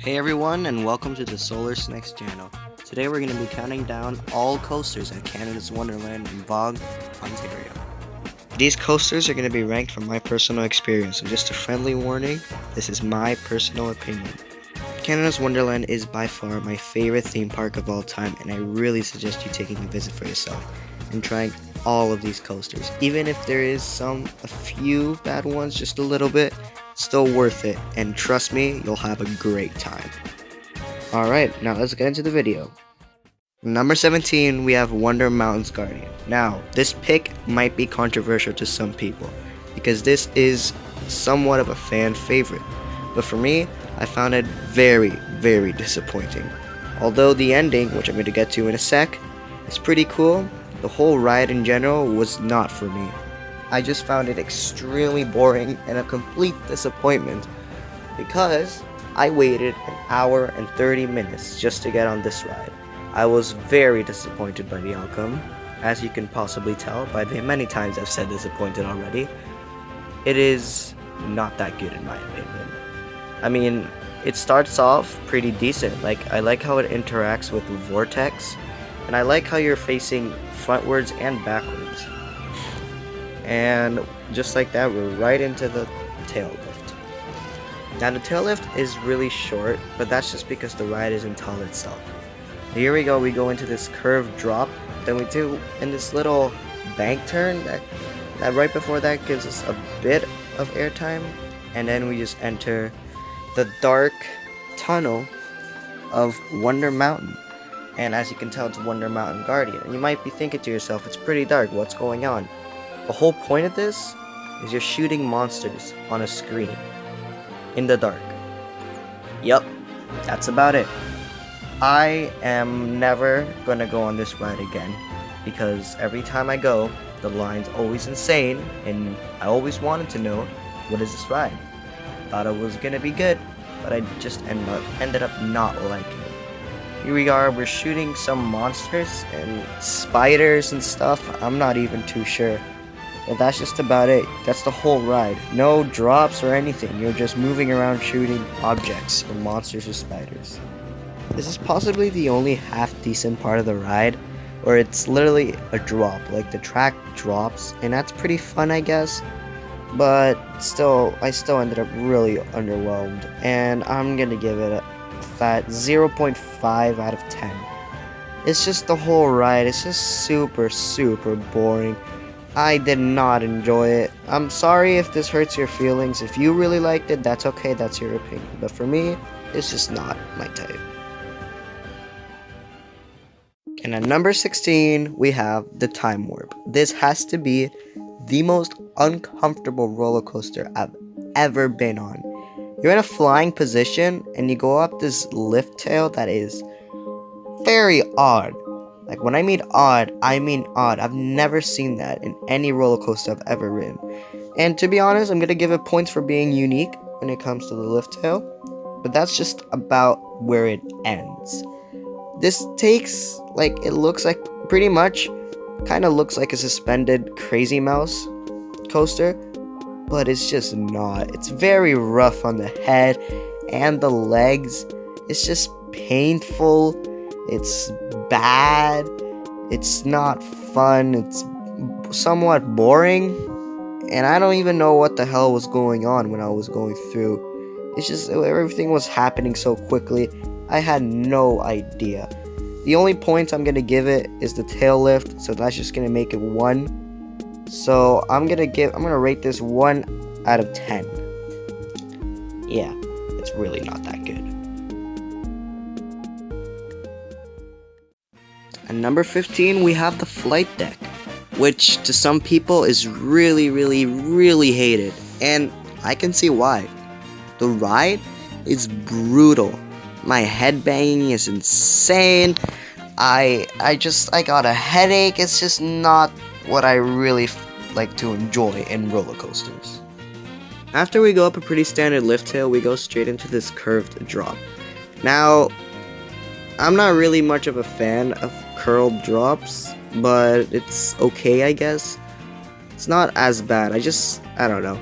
Hey everyone, and welcome to the Solar Snacks channel. Today we're going to be counting down all coasters at Canada's Wonderland in Vaughan, Ontario. These coasters are going to be ranked from my personal experience, so just a friendly warning, this is my personal opinion. Canada's Wonderland is by far my favorite theme park of all time, and I really suggest you taking a visit for yourself and trying all of these coasters. Even if there is a few bad ones, just a little bit, still worth it, and trust me, you'll have a great time. Alright, now let's get into the video. Number 17, we have Wonder Mountain's Guardian. Now, this pick might be controversial to some people, because this is somewhat of a fan favorite, but for me, I found it very, very disappointing. Although the ending, which I'm going to get to in a sec, is pretty cool, the whole ride in general was not for me. I just found it extremely boring and a complete disappointment because I waited an hour and 30 minutes just to get on this ride. I was very disappointed by the outcome, as you can possibly tell by the many times I've said disappointed already. It is not that good in my opinion. I mean, it starts off pretty decent. I like how it interacts with Vortex, and I like how you're facing frontwards and backwards. And just like that, we're right into the tail lift. Now the tail lift is really short, but that's just because the ride isn't tall itself. Here we go into this curved drop, then we do in this little bank turn that right before that gives us a bit of airtime, and then we just enter the dark tunnel of Wonder Mountain. And as you can tell, it's Wonder Mountain Guardian. And you might be thinking to yourself, it's pretty dark, what's going on? The whole point of this is you're shooting monsters on a screen in the dark. Yep, that's about it. I am never gonna go on this ride again because every time I go, the line's always insane, and I always wanted to know, what is this ride? Thought it was gonna be good, but I just ended up not liking it. Here we are, we're shooting some monsters and spiders and stuff. I'm not even too sure. But that's just about it. That's the whole ride. No drops or anything. You're just moving around shooting objects or monsters or spiders. This is possibly the only half-decent part of the ride, where it's literally a drop. Like, the track drops, and that's pretty fun, I guess. But still, I still ended up really underwhelmed. And I'm gonna give it a fat 0.5 out of 10. It's just the whole ride. It's just super, super boring. I did not enjoy it. I'm sorry if this hurts your feelings. If you really liked it, that's okay, that's your opinion. But for me, it's just not my type. And at number 16, we have the Time Warp. This has to be the most uncomfortable roller coaster I've ever been on. You're in a flying position, and you go up this lift tail that is very odd. Like, when I mean odd, I mean odd. I've never seen that in any roller coaster I've ever ridden. And to be honest, I'm going to give it points for being unique when it comes to the lift tail. But that's just about where it ends. This takes, it looks like, pretty much, kind of looks like a suspended Crazy Mouse coaster. But it's just not. It's very rough on the head and the legs. It's just painful. It's bad, it's not fun, it's somewhat boring, and I don't even know what the hell was going on when I was going through. It's just, everything was happening so quickly, I had no idea. The only points I'm gonna give it is the tail lift, so that's just gonna make it 1. So I'm gonna rate this 1 out of 10. Yeah, it's really not that good. At number 15, we have the flight deck, which to some people is really, really, really hated, and I can see why. The ride is brutal. My head banging is insane. I got a headache. It's just not what I really like to enjoy in roller coasters. After we go up a pretty standard lift tail, we go straight into this curved drop. Now, I'm not really much of a fan of curled drops, but it's okay, I guess. It's not as bad. I don't know.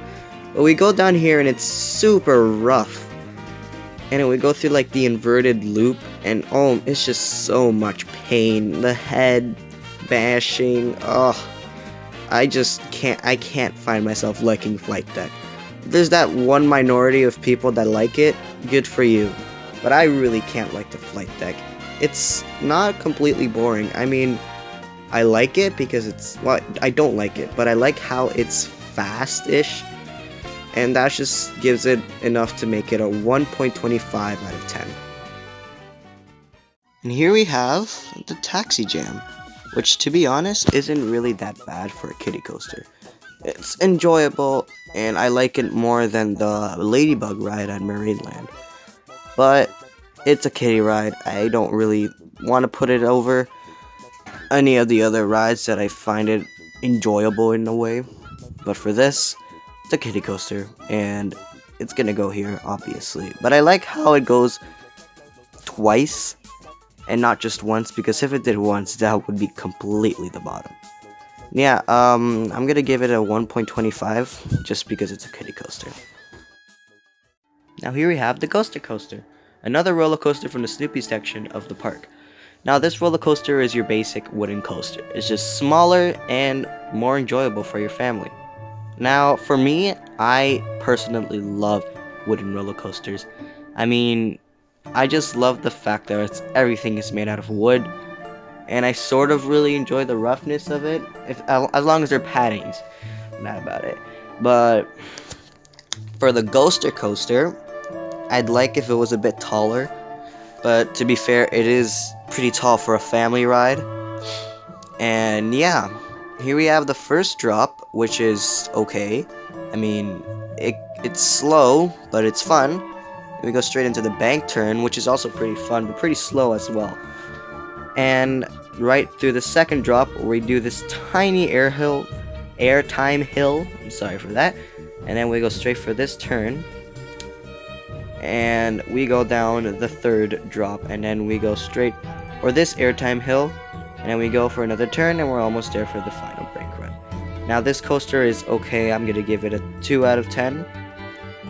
But we go down here and it's super rough. and we go through like the inverted loop, and oh, it's just so much pain. The head bashing. Oh, I can't find myself liking Flight Deck. There's that one minority of people that like it. Good for you, but I really can't like the Flight Deck. It's not completely boring. I mean, I like it because well, I don't like it, but I like how it's fast-ish, and that just gives it enough to make it a 1.25 out of 10. And here we have the Taxi Jam, which, to be honest, isn't really that bad for a kiddie coaster. It's enjoyable, and I like it more than the Ladybug ride at Marineland. But it's a kiddie ride. I don't really want to put it over any of the other rides that I find it enjoyable in a way. But for this, it's a kiddie coaster, and it's gonna go here, obviously. But I like how it goes twice and not just once, because if it did once, that would be completely the bottom. Yeah, I'm gonna give it a 1.25 just because it's a kiddie coaster. Now here we have the Ghoster Coaster, another roller coaster from the Snoopy section of the park. Now this roller coaster is your basic wooden coaster. It's just smaller and more enjoyable for your family. Now for me, I personally love wooden roller coasters. I mean, I just love the fact that everything is made out of wood, and I sort of really enjoy the roughness of it, as long as they're paddings. Not about it. But for the Ghoster Coaster, I'd like if it was a bit taller, but to be fair, it is pretty tall for a family ride. And yeah, here we have the first drop, which is okay. I mean, it's slow, but it's fun. We go straight into the bank turn, which is also pretty fun, but pretty slow as well. And right through the second drop, we do this tiny airtime hill. I'm sorry for that. And then we go straight for this turn. And we go down the third drop, and then we go straight for this airtime hill. And then we go for another turn, and we're almost there for the final brake run. Now this coaster is okay. I'm going to give it a 2 out of 10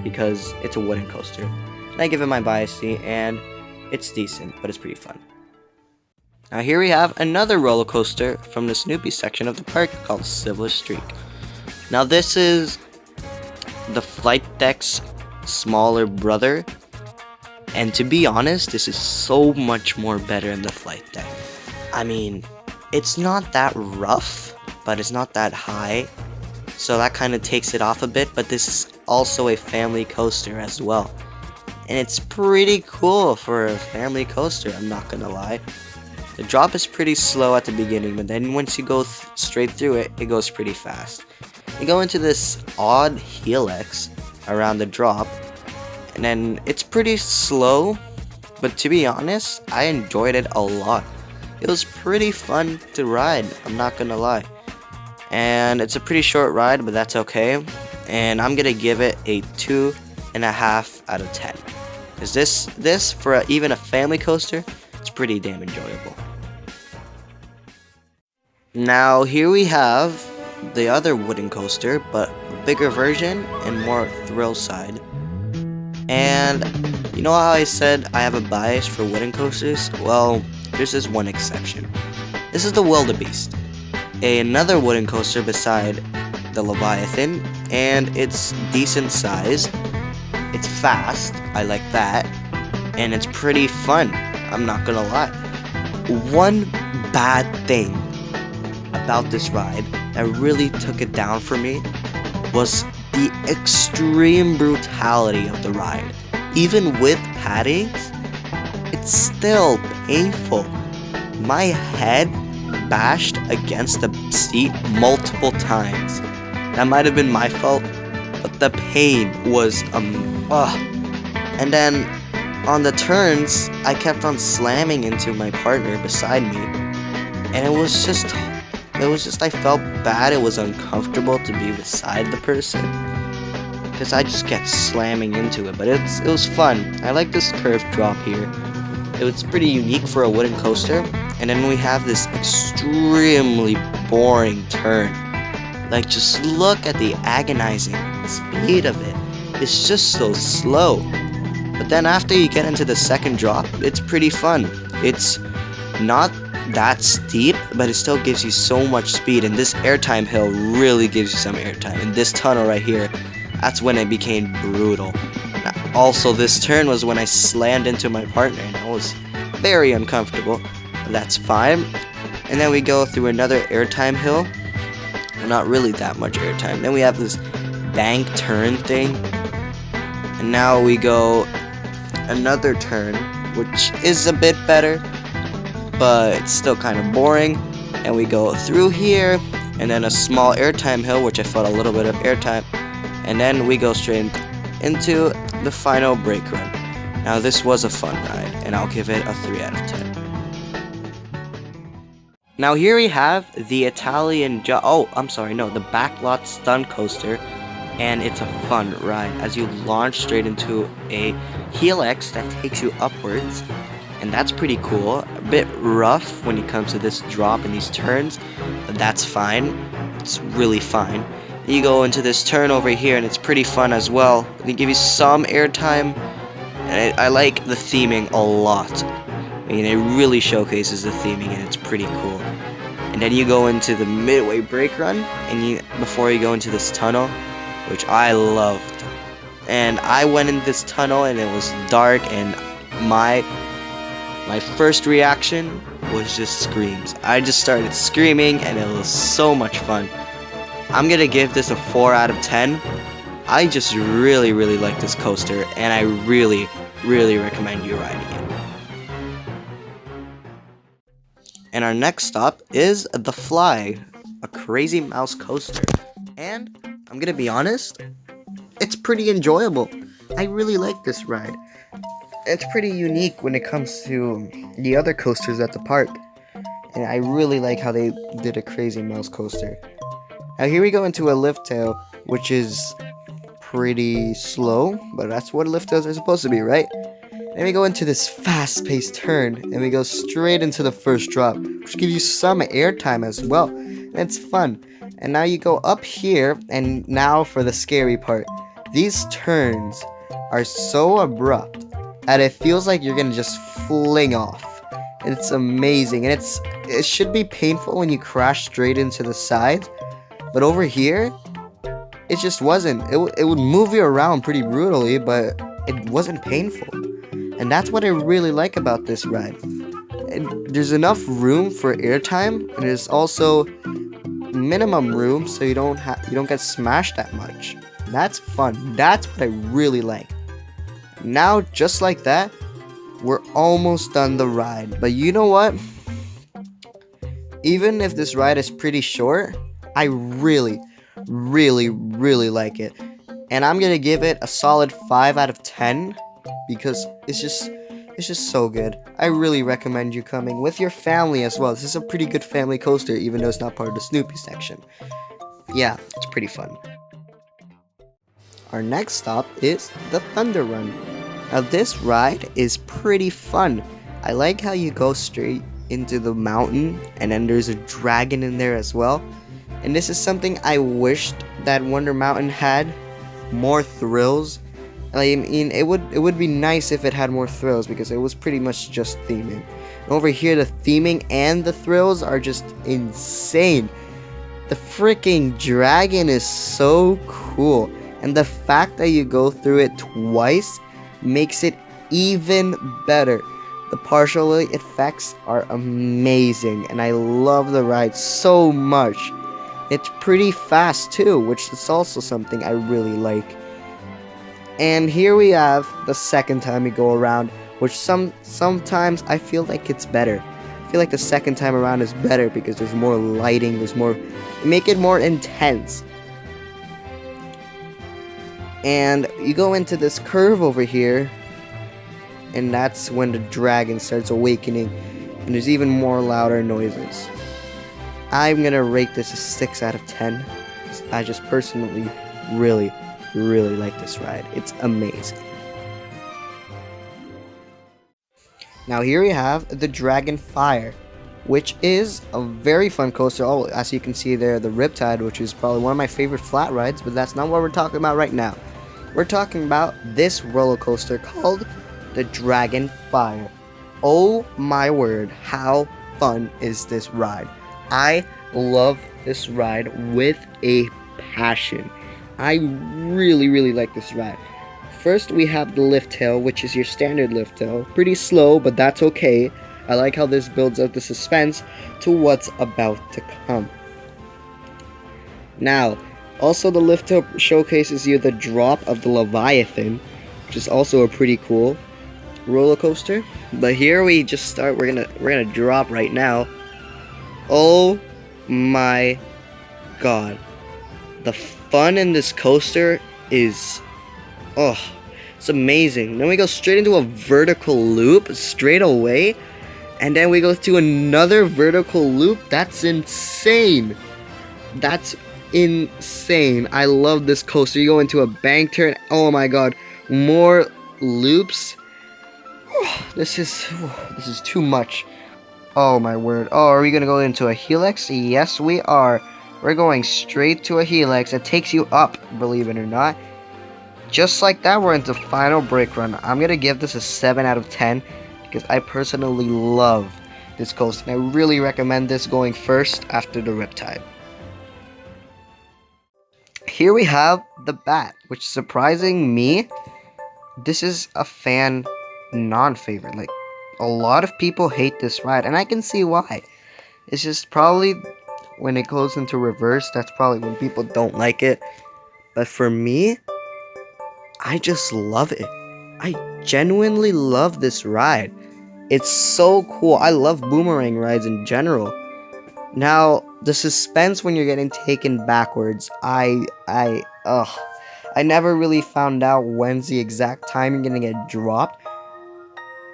because it's a wooden coaster. And I give it my biasy, and it's decent, but it's pretty fun. Now here we have another roller coaster from the Snoopy section of the park called Silver Streak. Now this is the Flight Deck's smaller brother, and to be honest, this is so much more better than the Flight Deck. I mean, it's not that rough, but it's not that high, so that kind of takes it off a bit, but this is also a family coaster as well. And it's pretty cool for a family coaster, I'm not gonna lie. The drop is pretty slow at the beginning, but then once you go straight through it, it goes pretty fast. You go into this odd helix around the drop, and then it's pretty slow, but to be honest, I enjoyed it a lot. It was pretty fun to ride, I'm not gonna lie. And it's a pretty short ride, but that's okay. And I'm gonna give it a 2.5 out of 10. Because this for even a family coaster, it's pretty damn enjoyable. Now here we have the other wooden coaster, but a bigger version and more thrill side. And you know how I said I have a bias for wooden coasters? Well, there's this one exception. This is the Wildebeest, another wooden coaster beside the Leviathan, and it's decent size. It's fast, I like that, and it's pretty fun, I'm not gonna lie. One bad thing about this ride that really took it down for me was the extreme brutality of the ride. Even with paddings, it's still painful. My head bashed against the seat multiple times. That might have been my fault, but the pain was And then on the turns, I kept on slamming into my partner beside me, and it was just I felt bad. It was uncomfortable to be beside the person because I just kept slamming into it, but it was fun. I like this curved drop here. It was pretty unique for a wooden coaster. And then we have this extremely boring turn. Like, just look at the agonizing speed of it. It's just so slow. But then after you get into the second drop, it's pretty fun. It's not that steep, but it still gives you so much speed, and this airtime hill really gives you some airtime. And this tunnel right here, that's when it became brutal. Also, this turn was when I slammed into my partner, and I was very uncomfortable. But that's fine. And then we go through another airtime hill. Not really that much airtime. Then we have this bank turn thing. And now we go another turn, which is a bit better, but it's still kind of boring. And we go through here, and then a small airtime hill, which I felt a little bit of airtime. And then we go straight into the final brake run. Now this was a fun ride, and I'll give it a 3 out of 10. Now here we have the the backlot stunt coaster, and it's a fun ride as you launch straight into a helix that takes you upwards, and that's pretty cool. A bit rough when it comes to this drop and these turns, but that's fine. It's really fine. You go into this turn over here, and it's pretty fun as well. They give you some airtime, and I like the theming a lot. I mean, it really showcases the theming, and it's pretty cool. And then you go into the midway brake run, and before you go into this tunnel, which I loved. And I went in this tunnel, and it was dark, and my first reaction was just screams. I just started screaming, and it was so much fun. I'm gonna give this a 4 out of 10. I just really like this coaster, and I really recommend you riding it. And our next stop is the Fly, a crazy mouse coaster. And I'm gonna be honest, it's pretty enjoyable. I really like this ride. It's pretty unique when it comes to the other coasters at the park. And I really like how they did a crazy mouse coaster. Now here we go into a lift tail, which is pretty slow, but that's what lift tails are supposed to be, right? Then we go into this fast-paced turn, and we go straight into the first drop, which gives you some airtime as well. And it's fun. And now you go up here, and now for the scary part. These turns are so abrupt that it feels like you're gonna just fling off. It's amazing, and it should be painful when you crash straight into the side. But over here, it just wasn't. It would move you around pretty brutally, but it wasn't painful. And that's what I really like about this ride. There's enough room for airtime, and there's also minimum room so you don't get smashed that much. That's fun. That's what I really like. Now, just like that, we're almost done the ride. But you know what? Even if this ride is pretty short, I really like it. And I'm gonna give it a solid 5 out of 10 because it's just so good. I really recommend you coming with your family as well. This is a pretty good family coaster, even though it's not part of the Snoopy section. Yeah, it's pretty fun. Our next stop is the Thunder Run. Now this ride is pretty fun. I like how you go straight into the mountain, and then there's a dragon in there as well. And this is something I wished that Wonder Mountain had more thrills. I mean, it would be nice if it had more thrills because it was pretty much just theming. And over here, the theming and the thrills are just insane. The freaking dragon is so cool, and the fact that you go through it twice makes it even better. The partial effects are amazing, and I love the ride so much. It's pretty fast too, which is also something I really like. And here we have the second time we go around, which sometimes I feel like it's better. I feel like the second time around is better because there's more lighting, make it more intense. And you go into this curve over here, and that's when the dragon starts awakening, and there's even more louder noises. I'm gonna rate this a 6 out of 10. I just personally really like this ride. It's amazing. Now here we have the Dragon Fire, which is a very fun coaster. Oh, as you can see there, the Riptide, which is probably one of my favorite flat rides, but that's not what we're talking about right now. We're talking about this roller coaster called the Dragon Fire. Oh my word, how fun is this ride? I love this ride with a passion. I really like this ride. First we have the lift hill, which is your standard lift hill. Pretty slow, but that's okay. I like how this builds up the suspense to what's about to come. Now, also the lift hill showcases you the drop of the Leviathan, which is also a pretty cool roller coaster. But here we just start. We're gonna drop right now. Oh my god, the fun in this coaster is, oh, it's amazing. Then we go straight into a vertical loop straight away, and then we go to another vertical loop. That's insane. That's insane. I love this coaster. You go into a bank turn. Oh my god, more loops. This is too much. Oh my word. Oh, are we gonna go into a helix? Yes, we are. We're going straight to a helix. It takes you up, believe it or not. Just like that, we're into final brake run. I'm gonna give this a 7 out of 10 because I personally love this coaster, and I really recommend this going first after the Riptide. Here we have the Bat, which, surprising me, this is a fan non-favorite. Like, a lot of people hate this ride, and I can see why. It's just probably when it goes into reverse, that's probably when people don't like it. But for me, I just love it. I genuinely love this ride. It's so cool. I love boomerang rides in general. Now, the suspense when you're getting taken backwards, I never really found out when's the exact time you're gonna get dropped.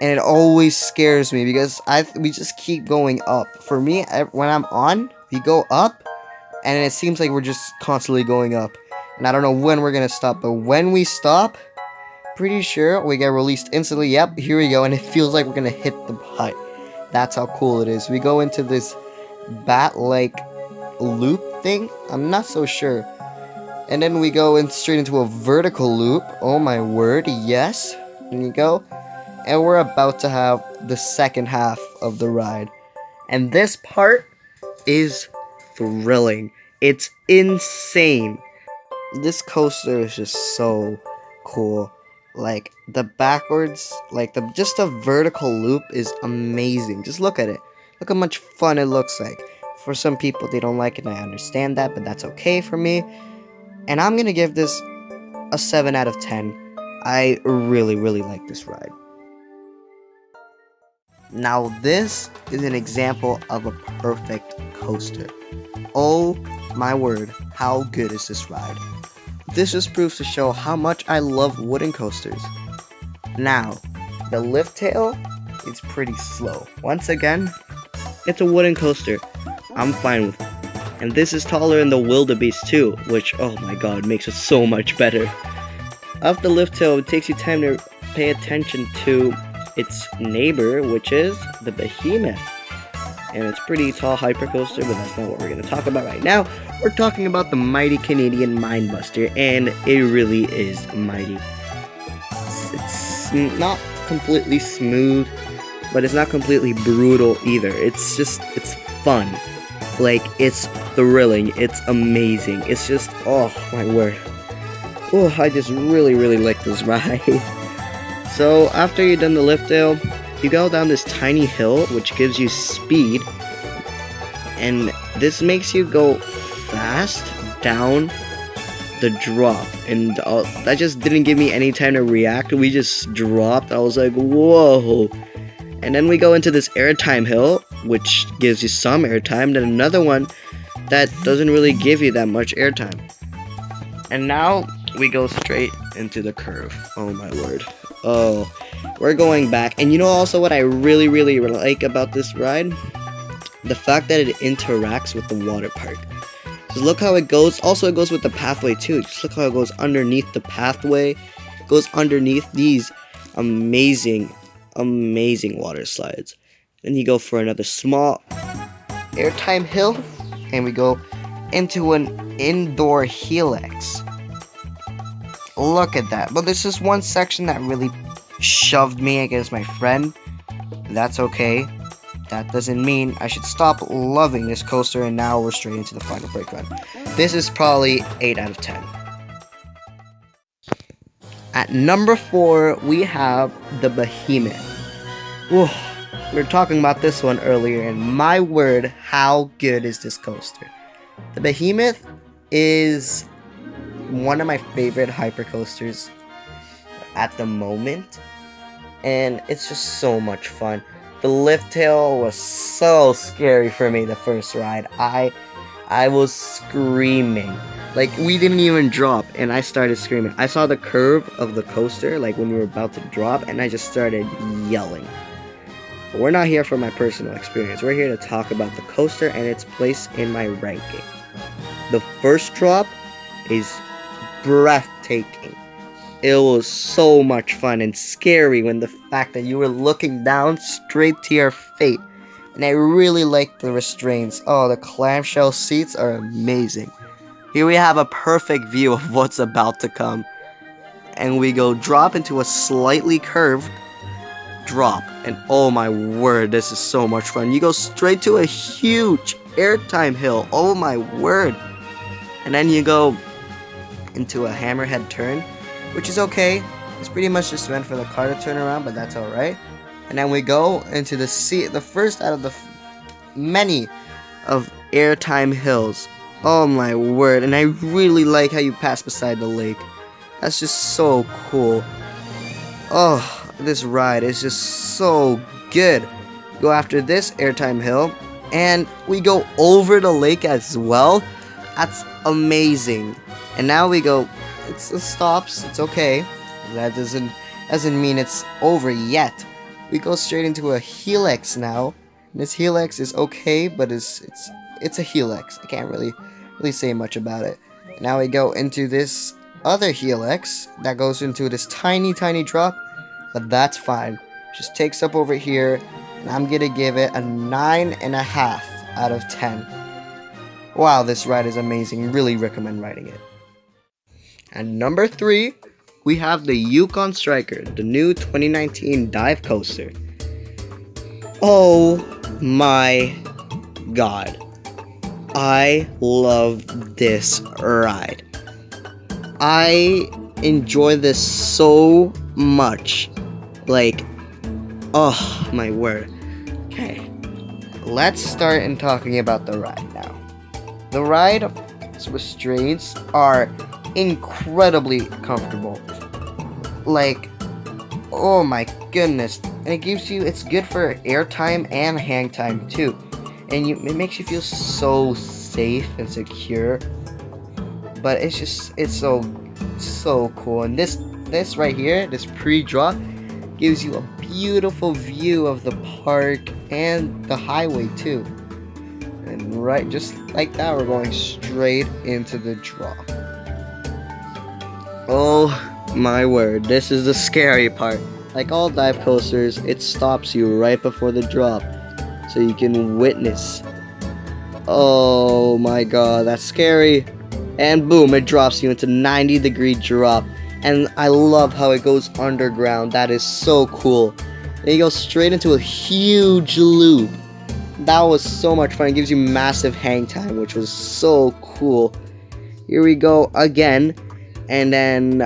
And it always scares me because we just keep going up. For me, when I'm on, we go up, and it seems like we're just constantly going up. And I don't know when we're gonna stop, but when we stop, pretty sure we get released instantly. Yep, here we go, and it feels like we're gonna hit the hut. That's how cool it is. We go into this bat-like loop thing. I'm not so sure. And then we go in straight into a vertical loop. Oh my word, yes. And you go. And we're about to have the second half of the ride. And this part is thrilling. It's insane. This coaster is just so cool. Like, the backwards, like, just the vertical loop is amazing. Just look at it. Look how much fun it looks like. For some people, they don't like it, and I understand that, but that's okay for me. And I'm gonna give this a 7 out of 10. I really like this ride. Now this is an example of a perfect coaster. Oh my word, how good is this ride? This just proves to show how much I love wooden coasters. Now, the lift tail is pretty slow. Once again, it's a wooden coaster. I'm fine with it. And this is taller than the Wildebeest too, which, oh my god, makes it so much better. Off the lift tail, it takes you time to pay attention to its neighbor, which is the behemoth. And it's pretty tall hypercoaster, but that's not what we're going to talk about right now. We're talking about the mighty Canadian Mindbuster, and it really is mighty. It's not completely smooth, but it's not completely brutal either. It's fun. Like, it's thrilling. It's amazing. It's just, oh my word. Oh, I just really like this ride. So after you've done the lift hill, you go down this tiny hill, which gives you speed, and this makes you go fast down the drop, and that just didn't give me any time to react. We just dropped. I was like, whoa. And then we go into this airtime hill, which gives you some airtime, then another one that doesn't really give you that much airtime. And now we go straight into the curve. Oh my word. Oh, we're going back. And you know also what I really like about this ride? The fact that it interacts with the water park. Just look how it goes. Also, it goes with the pathway too. Just look how it goes underneath the pathway. It goes underneath these amazing water slides. Then you go for another small airtime hill, and we go into an indoor helix. Look at that. But there's just one section that really shoved me against my friend. That's okay. That doesn't mean I should stop loving this coaster, and now we're straight into the final break run. This is probably 8 out of 10. At number 4, we have the Behemoth. Whoa, we were talking about this one earlier, and my word, how good is this coaster? The Behemoth is one of my favorite hypercoasters at the moment, and it's just so much fun. The lift tail was so scary for me the first ride. I was screaming. Like, we didn't even drop, and I started screaming. I saw the curve of the coaster, like when we were about to drop, and I just started yelling. But we're not here for my personal experience. We're here to talk about the coaster and its place in my ranking. The first drop is breathtaking. It was so much fun and scary when the fact that you were looking down straight to your fate. And I really liked the restraints. Oh, the clamshell seats are amazing. Here we have a perfect view of what's about to come. And we go drop into a slightly curved drop. And oh my word, this is so much fun. You go straight to a huge airtime hill. Oh my word. And then you go into a hammerhead turn, which is okay. It's pretty much just meant for the car to turn around, but that's alright. And then we go into the first out of the many of airtime hills. Oh my word, and I really like how you pass beside the lake. That's just so cool. Oh, this ride is just so good. Go after this airtime hill, and we go over the lake as well. That's amazing. And now we go, it stops, it's okay. That doesn't mean it's over yet. We go straight into a helix now. And this helix is okay, but it's a helix. I can't really say much about it. Now we go into this other helix that goes into this tiny drop, but that's fine. Just takes up over here, and I'm gonna give it a 9.5 out of 10. Wow, this ride is amazing. Really recommend riding it. And number 3, we have the Yukon Striker, the new 2019 dive coaster. Oh my god. I love this ride. I enjoy this so much. Like, oh my word. Okay, let's start in talking about the ride now. The ride restraints are incredibly comfortable. Like, oh my goodness. And it's good for airtime and hang time too. And it makes you feel so safe and secure. But it's so cool. And this right here, this pre-drop, gives you a beautiful view of the park and the highway too. And right, just like that, we're going straight into the drop. Oh my word, this is the scary part. Like all dive coasters, it stops you right before the drop, so you can witness. Oh my god, that's scary. And boom, it drops you into 90-degree drop. And I love how it goes underground. That is so cool. And you go straight into a huge loop. That was so much fun. It gives you massive hang time, which was so cool. Here we go again. And then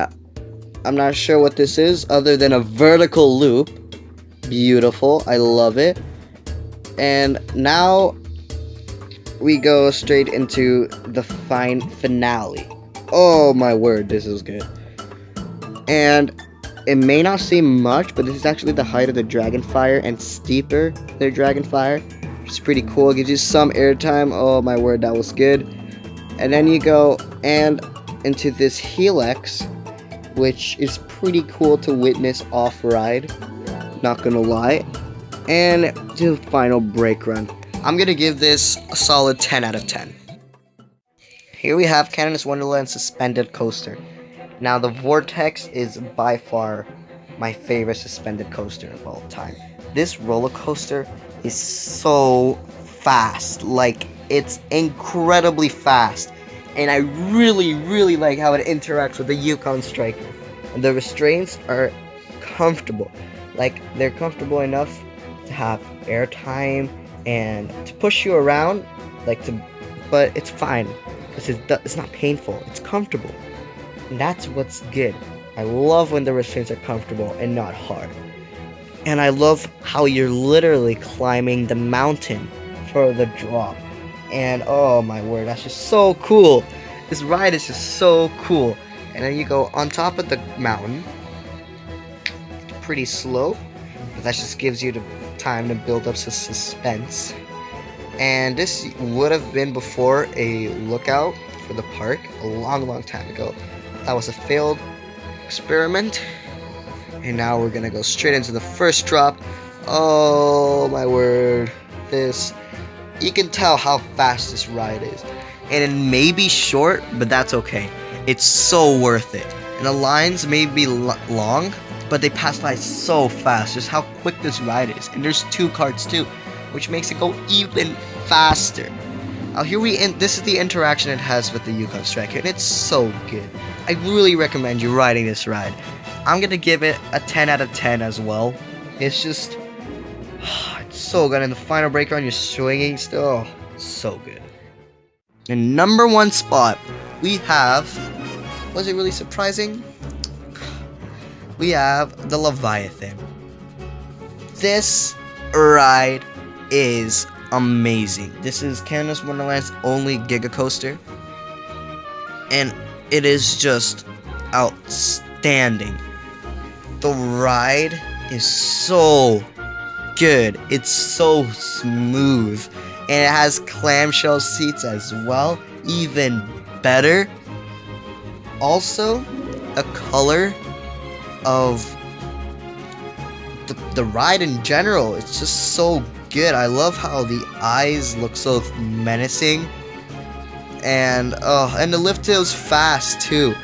I'm not sure what this is other than a vertical loop. Beautiful. I love it. And now we go straight into the finale. Oh my word, this is good. And it may not seem much, but this is actually the height of the Dragonfire and steeper than the Dragonfire, which is pretty cool. It gives you some airtime. Oh my word, that was good. And then you go and into this helix, which is pretty cool to witness off-ride, not gonna lie. And to the final brake run. I'm gonna give this a solid 10 out of 10. Here we have Canada's Wonderland suspended coaster. Now the Vortex is by far my favorite suspended coaster of all time. This roller coaster is so fast, like it's incredibly fast. And I really like how it interacts with the Yukon Striker. And the restraints are comfortable. Like, they're comfortable enough to have airtime and to push you around, but it's fine. It's not painful. It's comfortable. And that's what's good. I love when the restraints are comfortable and not hard. And I love how you're literally climbing the mountain for the drop. And oh my word, that's just so cool. This ride is just so cool. And then you go on top of the mountain. Pretty slow, but that just gives you the time to build up some suspense. And this would have been before a lookout for the park a long time ago. That was a failed experiment. And now we're gonna go straight into the first drop. Oh my word. You can tell how fast this ride is. And it may be short, but that's okay. It's so worth it. And the lines may be long, but they pass by so fast. Just how quick this ride is. And there's 2 carts too, which makes it go even faster. Now this is the interaction it has with the Yukon Striker, and it's so good. I really recommend you riding this ride. I'm gonna give it a 10 out of 10 as well. It's just, it's so good. And the final breaker on your swinging still, it's so good. In number 1 spot, we have, was it really surprising? We have the Leviathan. This ride is amazing. This is Canada's Wonderland's only Giga Coaster, and it is just outstanding. The ride is so good. It's so smooth, and it has clamshell seats as well, even better. Also, the color of the ride in general, it's just so good. I love how the eyes look so menacing, and the lift is fast too.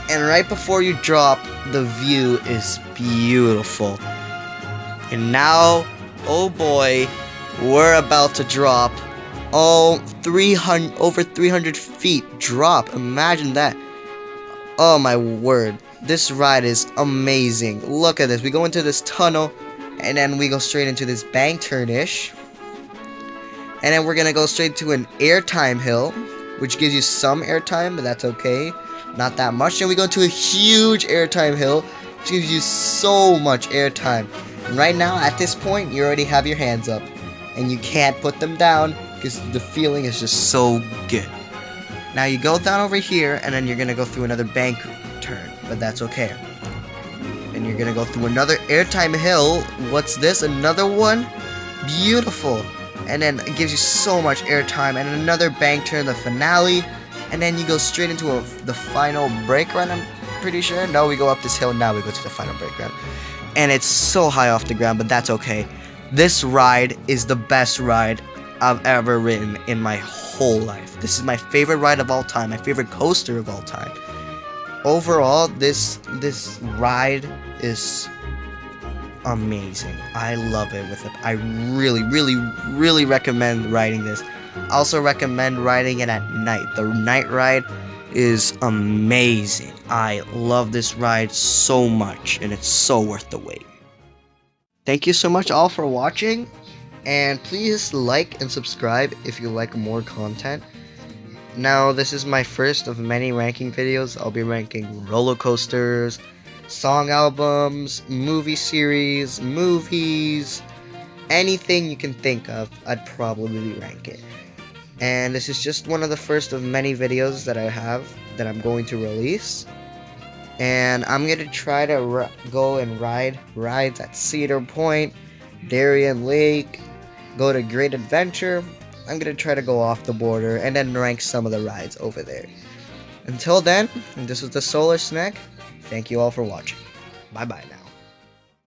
And right before you drop, the view is beautiful. And now, oh boy, we're about to drop. Oh, over 300 feet drop. Imagine that. Oh my word. This ride is amazing. Look at this. We go into this tunnel, and then we go straight into this bank turn-ish. And then we're going to go straight to an airtime hill, which gives you some airtime, but that's okay. Not that much. Then we go into a huge airtime hill, which gives you so much airtime. And right now, at this point, you already have your hands up. And you can't put them down because the feeling is just so good. Now you go down over here, and then you're going to go through another bank turn, but that's okay. And you're going to go through another airtime hill. What's this? Another one? Beautiful. And then it gives you so much airtime. And another bank turn, the finale. And then you go straight into the final brake run, I'm pretty sure. No, we go up this hill, now we go to the final brake run. And it's so high off the ground, but that's okay. This ride is the best ride I've ever ridden in my whole life. This is my favorite ride of all time, my favorite coaster of all time. Overall, this ride is amazing. I love it. I really recommend riding this. I also recommend riding it at night. The night ride is amazing. I love this ride so much, and it's so worth the wait. Thank you so much all for watching, and please like and subscribe if you like more content. Now, this is my first of many ranking videos. I'll be ranking Rollercoasters, song albums, movie series, movies, anything you can think of, I'd probably rank it. And this is just one of the first of many videos that I have that I'm going to release. And I'm going to try to go and ride rides at Cedar Point, Darien Lake, go to Great Adventure. I'm going to try to go off the border and then rank some of the rides over there. Until then, this was the Solar Snack. Thank you all for watching. Bye-bye now.